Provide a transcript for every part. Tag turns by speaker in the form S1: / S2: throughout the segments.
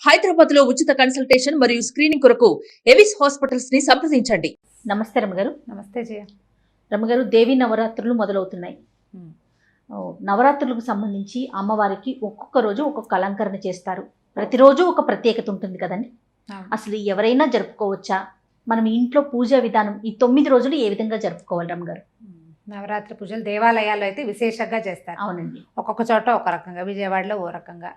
S1: హైదరాబాద్ లో ఉచిత కన్సల్టేషన్ మరియు స్క్రీనింగ్ కొరకు ఎవిస్ హాస్పిటల్స్ ని సంప్రదించండి.
S2: నమస్తే రమ్మగారు.
S3: నమస్తే జయ.
S2: రమ్మగారు, దేవి నవరాత్రులు మొదలవుతున్నాయి. నవరాత్రులకు సంబంధించి అమ్మవారికి ఒక్కొక్క రోజు ఒక్కొక్క అలంకరణ చేస్తారు. ప్రతిరోజు ఒక ప్రత్యేకత ఉంటుంది కదండి. అసలు ఎవరైనా జరుపుకోవచ్చా? మనం ఇంట్లో పూజా విధానం ఈ 9 రోజులు ఏ విధంగా జరుపుకోవాలి రమ్మగారు?
S3: నవరాత్రి పూజలు దేవాలయాల్లో అయితే విశేషంగా చేస్తారు.
S2: అవునండి.
S3: ఒక్కొక్క చోట ఒక రకంగా, విజయవాడలో ఓ రకంగా,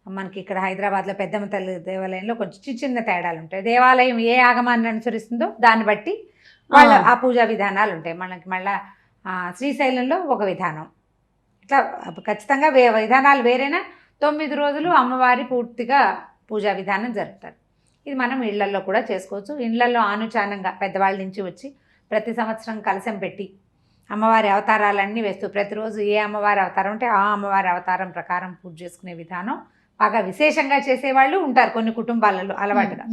S3: మనకి ఇక్కడ హైదరాబాద్లో పెద్దమ్మ తల్లి దేవాలయంలో కొంచెం చిన్న చిన్న తేడాలు ఉంటాయి. దేవాలయం ఏ ఆగమాన్ని అనుసరిస్తుందో దాన్ని బట్టి వాళ్ళ ఆ పూజా విధానాలు ఉంటాయి. మనకి మళ్ళీ శ్రీశైలంలో ఒక విధానం, ఇట్లా ఖచ్చితంగా విధానాలు వేరేనా 9 రోజులు అమ్మవారి పూర్తిగా పూజా విధానం జరుపుతారు. ఇది మనం ఇళ్లల్లో కూడా చేసుకోవచ్చు. ఇళ్లల్లో ఆనుచానంగా పెద్దవాళ్ళ నుంచి వచ్చి ప్రతి సంవత్సరం కలశం పెట్టి అమ్మవారి అవతారాలన్నీ వేస్తూ ప్రతిరోజు ఏ అమ్మవారి అవతారం ఉంటే ఆ అమ్మవారి అవతారం ప్రకారం పూజ చేసుకునే విధానం బాగా విశేషంగా చేసేవాళ్ళు ఉంటారు కొన్ని కుటుంబాలలో అలవాటుగా.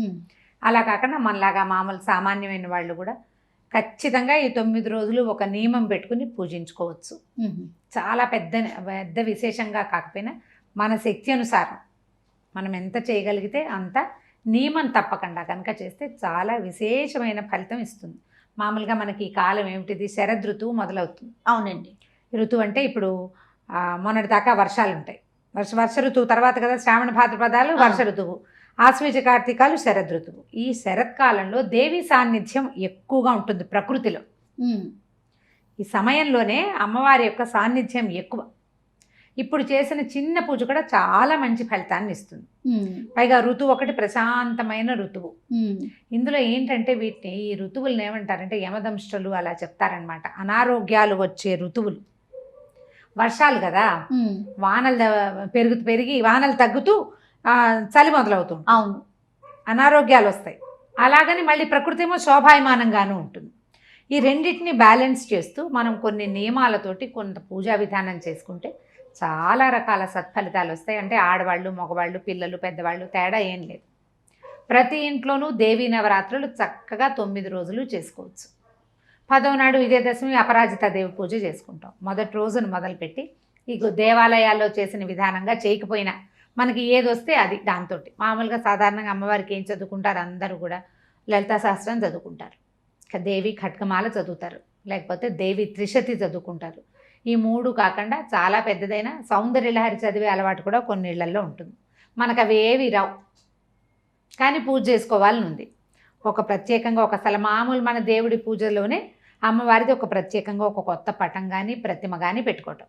S3: అలా కాకుండా మనలాగా మామూలు సామాన్యమైన వాళ్ళు కూడా ఖచ్చితంగా ఈ 9 రోజులు ఒక నియమం పెట్టుకుని పూజించుకోవచ్చు. చాలా పెద్ద విశేషంగా కాకపోయినా మన శక్తి అనుసారం మనం ఎంత చేయగలిగితే అంత నియమం తప్పకుండా కనుక చేస్తే చాలా విశేషమైన ఫలితం ఇస్తుంది. మామూలుగా మనకి ఈ కాలం ఏమిటిది, శరదృతువు మొదలవుతుంది.
S2: అవునండి.
S3: ఋతువు అంటే ఇప్పుడు మొన్నటి దాకా వర్షాలు ఉంటాయి. వర్ష ఋతువు తర్వాత కదా శ్రావణ భాద్రపదాలు వర్ష ఋతువు, ఆశ్వీజ కార్తీకాలు శరదృతువు. ఈ శరత్కాలంలో దేవి సాన్నిధ్యం ఎక్కువగా ఉంటుంది ప్రకృతిలో. ఈ సమయంలోనే అమ్మవారి యొక్క సాన్నిధ్యం ఎక్కువ. ఇప్పుడు చేసిన చిన్న పూజ కూడా చాలా మంచి ఫలితాన్ని ఇస్తుంది. పైగా ఋతువు ఒకటి ప్రశాంతమైన ఋతువు. ఇందులో ఏంటంటే వీటిని ఈ ఋతువులను ఏమంటారంటే యమదంష్టలు అలా చెప్తారనమాట. అనారోగ్యాలు వచ్చే ఋతువులు. వర్షాలు కదా, వానలు పెరిగి వానలు తగ్గుతూ చలి మొదలవుతుంది.
S2: అవును,
S3: అనారోగ్యాలు వస్తాయి. అలాగని మళ్ళీ ప్రకృతి ఏమో శోభాయమానంగానూ ఉంటుంది. ఈ రెండింటిని బ్యాలెన్స్ చేస్తూ మనం కొన్ని నియమాలతోటి కొంత పూజా విధానం చేసుకుంటే చాలా రకాల సత్ఫలితాలు వస్తాయి. అంటే ఆడవాళ్ళు, మగవాళ్ళు, పిల్లలు, పెద్దవాళ్ళు తేడా ఏం లేదు. ప్రతి ఇంట్లోనూ దేవీ నవరాత్రులు చక్కగా 9 రోజులు చేసుకోవచ్చు. 10వ నాడు విజయదశమి అపరాజిత దేవి పూజ చేసుకుంటాం. మొదటి రోజును మొదలుపెట్టి ఈ దేవాలయాల్లో చేసిన విధానంగా చేయకపోయినా మనకి ఏది వస్తే అది దాంతో మామూలుగా సాధారణంగా అమ్మవారికి ఏం చదువుకుంటారు, అందరూ కూడా లలితా సహస్రం చదువుకుంటారు, దేవి ఖడ్గమాల చదువుతారు, లేకపోతే దేవి త్రిశతి చదువుకుంటారు. ఈ 3 కాకుండా చాలా పెద్దదైన సౌందర్యలహరి చదివే అలవాటు కూడా కొన్ని ఇళ్లల్లో ఉంటుంది. మనకు అవి ఏవి రావు, కానీ పూజ చేసుకోవాలని ఉంది. ఒక ప్రత్యేకంగా ఒక స్థలం మామూలు మన దేవుడి పూజలోనే అమ్మవారిది ఒక ప్రత్యేకంగా ఒక కొత్త పటం కానీ ప్రతిమ కానీ పెట్టుకోవటం.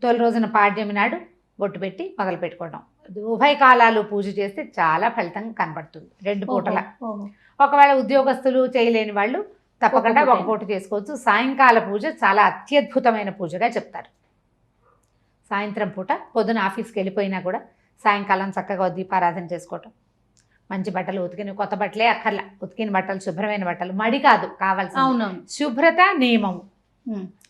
S3: తొలి రోజున పాడ్యమి నాడు బొట్టు పెట్టి మొదలు పెట్టుకోవటం. ఉభయకాలాలు పూజ చేస్తే చాలా ఫలితం కనబడుతుంది 2 పూటల. ఒకవేళ ఉద్యోగస్తులు చేయలేని వాళ్ళు తప్పకుండా ఒక పూట చేసుకోవచ్చు. సాయంకాల పూజ చాలా అత్యద్భుతమైన పూజగా చెప్తారు. సాయంత్రం పూట పొద్దున ఆఫీస్కి వెళ్ళిపోయినా కూడా సాయంకాలం చక్కగా దీపారాధన చేసుకోవటం. మంచి బట్టలు ఉతికిన, కొత్త బట్టలే అక్కర్లా, ఉతికిన బట్టలు, శుభ్రమైన బట్టలు, మడి కాదు కావాల్సిన శుభ్రత నియమం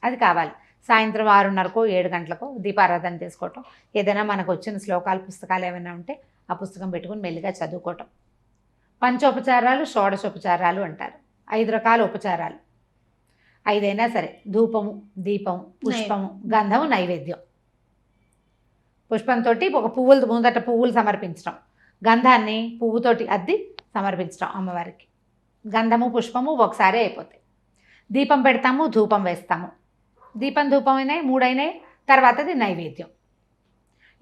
S3: అది కావాలి. సాయంత్రం 6:30కో 7 గంటలకో దీపారాధన చేసుకోవటం. ఏదైనా మనకు వచ్చిన శ్లోకాలు, పుస్తకాలు ఏమైనా ఉంటే ఆ పుస్తకం పెట్టుకుని మెల్లిగా చదువుకోవటం. పంచోపచారాలు, షోడశోపచారాలు అంటారు. 5 రకాల ఉపచారాలు. 5 అయినా సరే, ధూపము, దీపము, పుష్పము, గంధము, నైవేద్యం. పుష్పంతో ఒక ముందట పువ్వులు సమర్పించడం, గంధాన్ని పువ్వుతోటి అద్ది సమర్పించడం అమ్మవారికి. గంధము పుష్పము ఒకసారి అయిపోతాయి. దీపం పెడతాము, ధూపం వేస్తాము. దీపం ధూపం అయినాయి, 3 అయినాయి. తర్వాతది నైవేద్యం.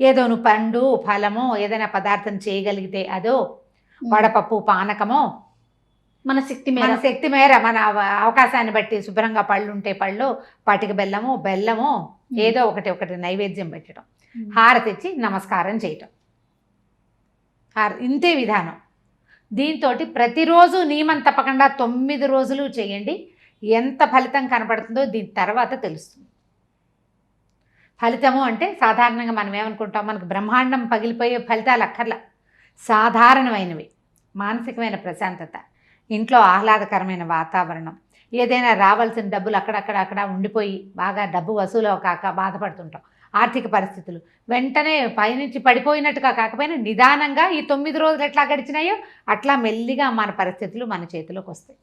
S3: ఏదోను పండు, ఫలమో ఏదైనా పదార్థం చేయగలిగితే అదో, వడపప్పు, పానకమో,
S2: మన శక్తి
S3: మేర మన అవకాశాన్ని బట్టి శుభ్రంగా పళ్ళు ఉంటే పళ్ళు, పటిక బెల్లమో ఏదో ఒకటి నైవేద్యం పెట్టడం, హారతి ఇచ్చి నమస్కారం చేయటం. ఇంతే విధానం. దీంతో ప్రతిరోజు నియమం తప్పకుండా 9 రోజులు చేయండి. ఎంత ఫలితం కనపడుతుందో దీని తర్వాత తెలుస్తుంది. ఫలితము అంటే సాధారణంగా మనం ఏమనుకుంటాం, మనకు బ్రహ్మాండం పగిలిపోయే ఫలితాలు అక్కర్లా. సాధారణమైనవి, మానసికమైన ప్రశాంతత, ఇంట్లో ఆహ్లాదకరమైన వాతావరణం, ఏదైనా రావాల్సిన డబ్బులు అక్కడ ఉండిపోయి బాగా డబ్బు వసూలు కాక బాధపడుతుంటాం, ఆర్థిక పరిస్థితులు వెంటనే పైనుంచి పడిపోయినట్టుగా కాకపోయినా నిదానంగా ఈ 9 రోజులు ఎట్లా గడిచినాయో అట్లా మెల్లిగా మన పరిస్థితులు మన చేతిలోకి వస్తాయి.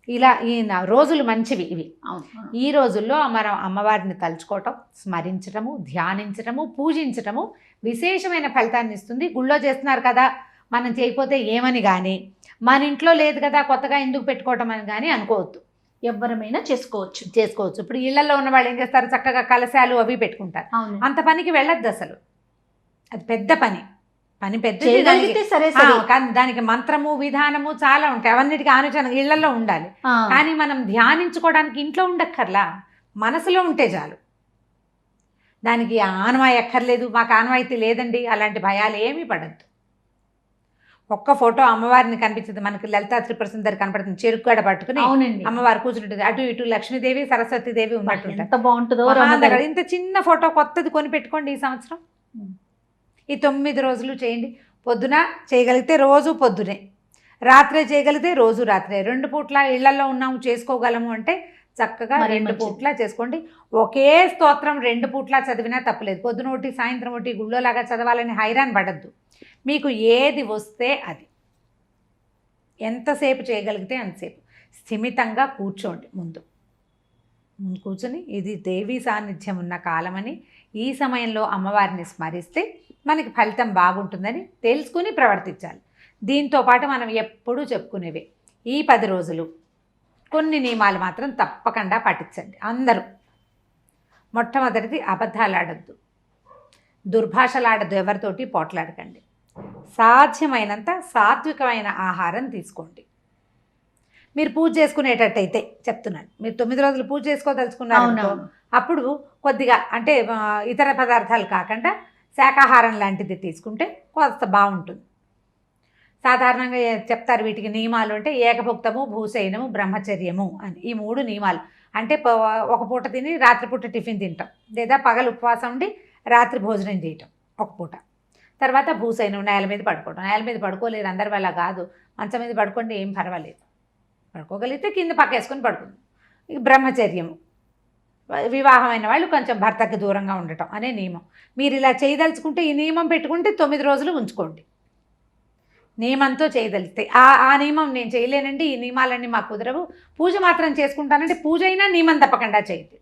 S3: ఇలా ఈ రోజులు మంచివి ఇవి.
S2: అవును.
S3: ఈ రోజుల్లో మనం అమ్మవారిని తలుచుకోవటం, స్మరించటము, ధ్యానించటము, పూజించటము విశేషమైన ఫలితాన్ని ఇస్తుంది. గుళ్ళో చేస్తున్నారు కదా మనం చేయకపోతే ఏమని కానీ, మన ఇంట్లో లేదు కదా కొత్తగా ఎందుకు పెట్టుకోవటం అని కానీ అనుకోవద్దు.
S2: ఎవరమైనా చేసుకోవచ్చు.
S3: ఇప్పుడు ఇళ్లలో ఉన్న వాళ్ళు ఏం చేస్తారు, చక్కగా కలశాలు అవి పెట్టుకుంటారు.
S2: అవును.
S3: అంత పనికి వెళ్ళొద్దు అసలు. అది పెద్ద పని పెద్దది.
S2: చేయగలిగితే సరే సరే.
S3: కానీ దానికి మంత్రము విధానము చాలా ఉంటాయి. అవన్నిటికీ ఆలోచన ఇళ్లలో ఉండాలి. కానీ మనం ధ్యానించుకోవడానికి ఇంట్లో ఉండక్కర్లా, మనసులో ఉంటే చాలు. దానికి ఆనవాయి ఎక్కర్లేదు, మాకు ఆనవాయితీ లేదండి అలాంటి భయాలు ఏమీ పడద్దు. ఒక్క ఫోటో అమ్మవారిని కనిపించింది మనకి, లలితా త్రిపుర సుందరి కనపడుతుంది, చెరుకు గడ పట్టుకుని
S2: అవునండి
S3: అమ్మవారు కూర్చుంటుంది, అటు ఇటు లక్ష్మీదేవి సరస్వతీదేవి ఉన్నట్టు.
S2: ఎంత బాగుంటుందో.
S3: ఇంత చిన్న ఫోటో కొత్తది కొని పెట్టుకోండి ఈ సంవత్సరం. ఈ 9 రోజులు చేయండి. పొద్దున చేయగలిగితే రోజు పొద్దునే, రాత్రే చేయగలిగితే రోజు రాత్రే. 2 పూట్ల ఇళ్లలో ఉన్నాము చేసుకోగలము అంటే చక్కగా 2 పూట్ల చేసుకోండి. ఒకే స్తోత్రం 2 పూట్ల చదివినా తప్పలేదు. పొద్దున ఒకటి సాయంత్రం ఒకటి గుళ్ళోలాగా చదవాలని హైరాన్ పడద్దు. మీకు ఏది వస్తే అది, ఎంతసేపు చేయగలిగితే అంతసేపు స్థిమితంగా కూర్చోండి. ముందు కూర్చొని ఇది దేవీ సాన్నిధ్యం ఉన్న కాలమని, ఈ సమయంలో అమ్మవారిని స్మరిస్తే మనకి ఫలితం బాగుంటుందని తెలుసుకుని ప్రవర్తించాలి. దీంతో పాటు మనం ఎప్పుడూ చెప్పుకునేవే ఈ 10 రోజులు కొన్ని నియమాలు మాత్రం తప్పకుండా పాటించండి అందరూ. మొట్టమొదటిది అబద్ధాలు ఆడద్దు, దుర్భాషలాడద్దు, ఎవరితోటి పోట్లాడకండి. సాధ్యమైనంత సాత్వికమైన ఆహారం తీసుకోండి. మీరు పూజ చేసుకునేటట్టయితే చెప్తున్నాను, మీరు 9 రోజులు పూజ చేసుకోదలుచుకున్నారు అప్పుడు కొద్దిగా అంటే ఇతర పదార్థాలు కాకుండా శాకాహారం లాంటిది తీసుకుంటే కొంత బాగుంటుంది. సాధారణంగా చెప్తారు వీటికి నియమాలు అంటే ఏకభుక్తము, భూశయనము, బ్రహ్మచర్యము అని. ఈ 3 నియమాలు అంటే ఒక పూట తిని రాత్రిపూట టిఫిన్ తింటాం, లేదా పగలు ఉపవాసం ఉండి రాత్రి భోజనం చేయటం ఒక పూట. తర్వాత భూశయనం, నేల మీద పడుకోవడం. నేల మీద పడుకోలేదు అందరి వల్ల కాదు, మంచం మీద పడుకోండి ఏం పర్వాలేదు, పడుకోగలిగితే కింద పక్కేసుకొని పడుకుంది. ఇక బ్రహ్మచర్యము, వివాహమైన వాళ్ళు కొంచెం భర్తకి దూరంగా ఉండటం అనే నియమం. మీరు ఇలా చేయదలుచుకుంటే ఈ నియమం పెట్టుకుంటే 9 రోజులు ఉంచుకోండి. నియమంతో చేయదలిస్తే ఆ నియమం నేను చేయలేనండి, ఈ నియమాలన్నీ మాకు కుదరవు, పూజ మాత్రం చేసుకుంటానంటే పూజ అయినా నియమం తప్పకుండా చేయండి.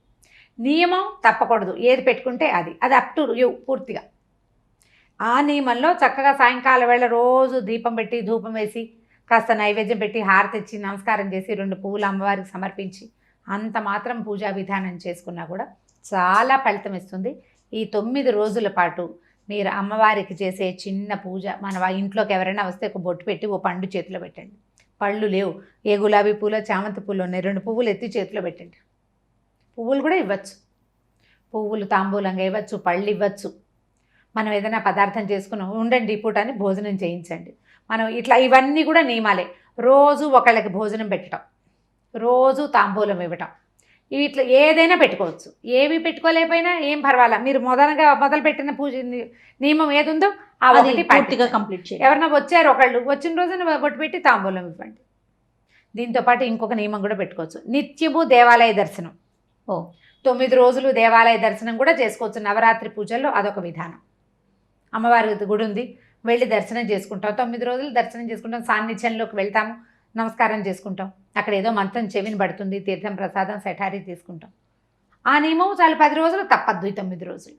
S3: నియమం తప్పకూడదు, ఏది పెట్టుకుంటే అది అప్ టు యూ పూర్తిగా. ఆ నియమంలో చక్కగా సాయంకాలం వేళ రోజు దీపం పెట్టి ధూపం వేసి కాస్త నైవేద్యం పెట్టి హారతి ఇచ్చి నమస్కారం చేసి 2 పువ్వులు అమ్మవారికి సమర్పించి అంత మాత్రం పూజా విధానం చేసుకున్నా కూడా చాలా ఫలితం ఇస్తుంది. ఈ 9 రోజుల పాటు మీరు అమ్మవారికి చేసే చిన్న పూజ, మన ఇంట్లోకి ఎవరైనా వస్తే ఒక బొట్టు పెట్టి ఓ పండు చేతిలో పెట్టండి. పళ్ళు లేవు, ఏ గులాబీ పూలు చామంతి పూలు ఉన్నాయి, 2 పువ్వులు ఎత్తి చేతిలో పెట్టండి. పువ్వులు కూడా ఇవ్వచ్చు, పువ్వులు తాంబూలంగా ఇవ్వచ్చు, పళ్ళు ఇవ్వచ్చు. మనం ఏదైనా పదార్థం చేసుకుని ఉండండి ఈ పూట అని భోజనం చేయించండి. మనం ఇట్లా ఇవన్నీ కూడా నియమాలే. రోజు ఒకళ్ళకి భోజనం పెట్టడం, రోజు తాంబూలం ఇవ్వటం, ఇవి ఇట్లా ఏదైనా పెట్టుకోవచ్చు. ఏవి పెట్టుకోలేకపోయినా ఏం పర్వాలా, మీరు మొదలుపెట్టిన పూజ నియమం ఏది ఉందో ఆ ఒకటి
S2: పూర్తిగా కంప్లీట్ చేయండి.
S3: ఎవరన్నా వచ్చారు ఒకళ్ళు, వచ్చిన రోజున బొట్టు పెట్టి తాంబూలం ఇవ్వండి. దీంతోపాటు ఇంకొక నియమం కూడా పెట్టుకోవచ్చు, నిత్యము దేవాలయ దర్శనం. 9 రోజులు దేవాలయ దర్శనం కూడా చేసుకోవచ్చు. నవరాత్రి పూజల్లో అదొక విధానం. అమ్మవారి గుడి ఉంది, వెళ్ళి దర్శనం చేసుకుంటాం. 9 రోజులు దర్శనం చేసుకుంటాం, సాన్నిధ్యంలోకి వెళ్తాము, నమస్కారం చేసుకుంటాం. అక్కడ ఏదో మంత్రం చెవిని పడుతుంది, తీర్థం ప్రసాదం సెఠారీ తీసుకుంటాం. ఆ నియమం చాలా 10 రోజులు తప్పద్దు. ఈ 9 రోజులు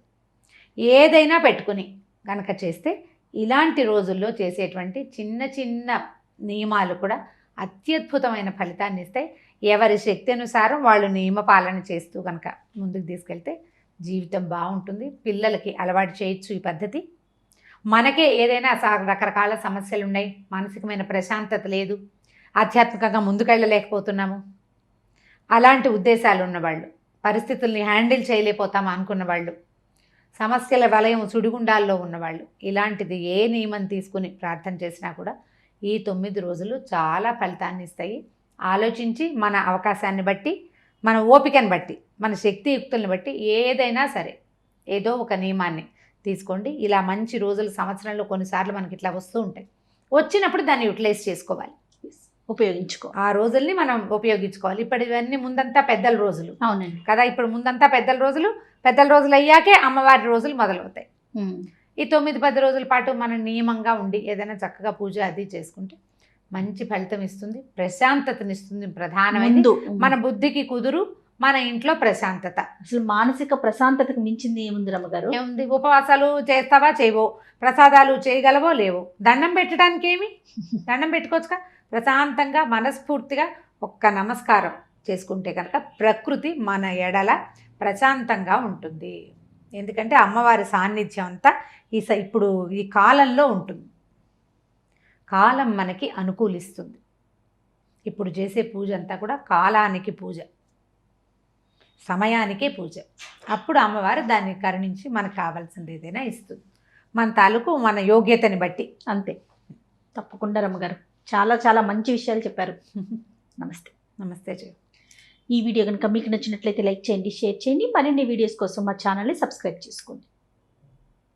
S3: ఏదైనా పెట్టుకుని కనుక చేస్తే ఇలాంటి రోజుల్లో చేసేటువంటి చిన్న చిన్న నియమాలు కూడా అత్యద్భుతమైన ఫలితాన్ని ఇస్తాయి. ఎవరి శక్తి అనుసారం వాళ్ళు నియమ పాలన చేస్తూ కనుక ముందుకు తీసుకెళ్తే జీవితం బాగుంటుంది. పిల్లలకి అలవాటు చేయొచ్చు ఈ పద్ధతి. మనకే ఏదైనా రకరకాల సమస్యలు ఉన్నాయి, మానసికమైన ప్రశాంతత లేదు, ఆధ్యాత్మికంగా ముందుకెళ్ళలేకపోతున్నాము, అలాంటి ఉద్దేశాలు ఉన్నవాళ్ళు, పరిస్థితుల్ని హ్యాండిల్ చేయలేకపోతాము అనుకున్న వాళ్ళు, సమస్యల వలయం సుడిగుండాల్లో ఉన్నవాళ్ళు, ఇలాంటిది ఏ నియమం తీసుకుని ప్రార్థన చేసినా కూడా ఈ 9 రోజులు చాలా ఫలితాన్ని ఇస్తాయి. ఆలోచించి మన అవకాశాన్ని బట్టి, మన ఓపికను బట్టి, మన శక్తియుక్తులను బట్టి ఏదైనా సరే ఏదో ఒక నియమాన్ని తీసుకోండి. ఇలా మంచి రోజులు సంవత్సరంలో కొన్నిసార్లు మనకి ఇట్లా వస్తూ ఉంటాయి. వచ్చినప్పుడు దాన్ని యూటిలైజ్ చేసుకోవాలి, ఆ రోజుల్ని మనం ఉపయోగించుకోవాలి. ఇప్పుడు ఇవన్నీ ముందంతా పెద్దల రోజులు
S2: అవునండి
S3: కదా, ఇప్పుడు ముందంతా పెద్దల రోజులు అయ్యాకే అమ్మవారి రోజులు మొదలవుతాయి. ఈ 9-10 రోజుల పాటు మనం నియమంగా ఉండి ఏదైనా చక్కగా పూజ అది చేసుకుంటే మంచి ఫలితం ఇస్తుంది, ప్రశాంతతనిస్తుంది. ప్రధానమైనది
S2: ముందు
S3: మన బుద్ధికి కుదురు, మన ఇంట్లో ప్రశాంతత.
S2: అసలు మానసిక ప్రశాంతతకు మించింది ఏముంది రమ్మగారు?
S3: ఏముంది? ఉపవాసాలు చేస్తావా చేయవో, ప్రసాదాలు చేయగలవో లేవో, దండం పెట్టడానికి ఏమి, దండం పెట్టుకోవచ్చుగా. ప్రశాంతంగా మనస్ఫూర్తిగా ఒక్క నమస్కారం చేసుకుంటే కనుక ప్రకృతి మన ఎడల ప్రశాంతంగా ఉంటుంది. ఎందుకంటే అమ్మవారి సాన్నిధ్యం అంతా ఇప్పుడు ఈ కాలంలో ఉంటుంది. కాలం మనకి అనుకూలిస్తుంది. ఇప్పుడు చేసే పూజ అంతా కూడా కాలానికి పూజ, సమయానికే పూజ. అప్పుడు అమ్మవారు దాన్ని కరుణించి మనకు కావాల్సింది ఏదైనా ఇస్తుంది, మన తాలూకు మన యోగ్యతని బట్టి.
S2: అంతే. తప్పకుండా రమ్మగారు, చాలా చాలా మంచి విషయాలు చెప్పారు. నమస్తే.
S3: నమస్తే జయ.
S2: ఈ వీడియో కనుక మీకు నచ్చినట్లయితే లైక్ చేయండి, షేర్ చేయండి. మరిన్ని వీడియోస్ కోసం మా ఛానల్ని సబ్స్క్రైబ్ చేసుకోండి.